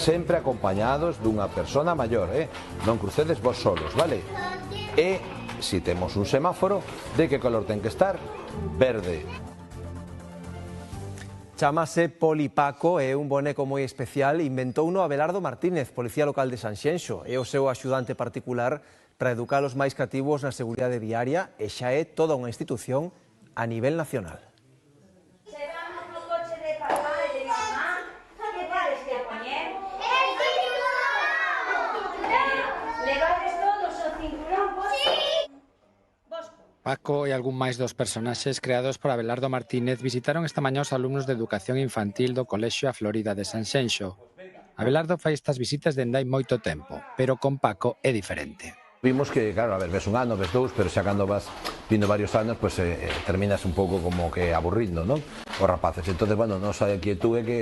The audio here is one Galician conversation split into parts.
sempre acompañados dunha persona maior, non crucedes vos solos, vale? E se temos un semáforo, de que color ten que estar? Verde. Chámase Polipaco, é un boneco moi especial, inventouno Abelardo Martínez, policía local de Sanxenxo, é o seu axudante particular para educar os máis cativos na seguridade viaria e xa é toda unha institución a nivel nacional. Paco e algún máis dos personaxes creados por Abelardo Martínez visitaron esta mañá os alumnos de educación infantil do Colexio A Florida de Sanxenxo. Abelardo fai estas visitas dende hai moito tempo, pero con Paco é diferente. Vimos que, claro, a ver, ves un ano, ves dous, pero xa cando vas vindo varios anos, pues terminas un pouco como que aburrindo, non? Os rapaces. Entonces, bueno, nosa inquietude é que,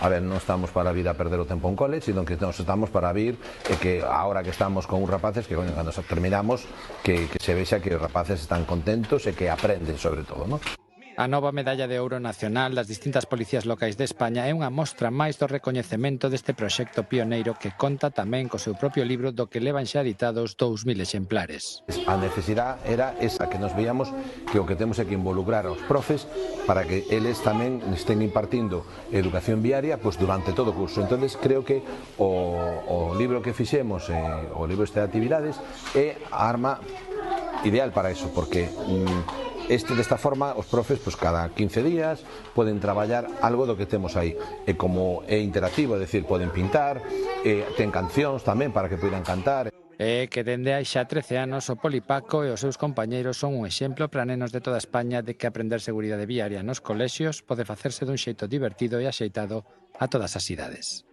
a ver, non estamos para vir a perder o tempo en cole, sino que nos estamos para vir e que ahora que estamos con uns rapaces, que cando terminamos, que se vexa que os rapaces están contentos e que aprenden sobre todo, non? A nova medalla de ouro nacional das distintas policías locais de España é unha mostra máis do recoñecemento deste proxecto pioneiro que conta tamén co seu propio libro do que levan xa editados 2000 exemplares. A necesidade era esa, que nos veíamos que o que temos é que involucrar aos profes para que eles tamén estén impartindo educación viaria pues, durante todo o curso. Entonces creo que o libro que fixemos, o libro este de actividades, é a arma ideal para eso, porque desta forma os profes pues, cada 15 días poden traballar algo do que temos aí, e como é interactivo, é dicir, poden pintar, ten cancións tamén para que poidan cantar. É que dende hai xa 13 anos o Polipaco e os seus compañeiros son un exemplo para nenos de toda España de que aprender seguridade viaria nos colexios pode facerse dun xeito divertido e axeitado a todas as idades.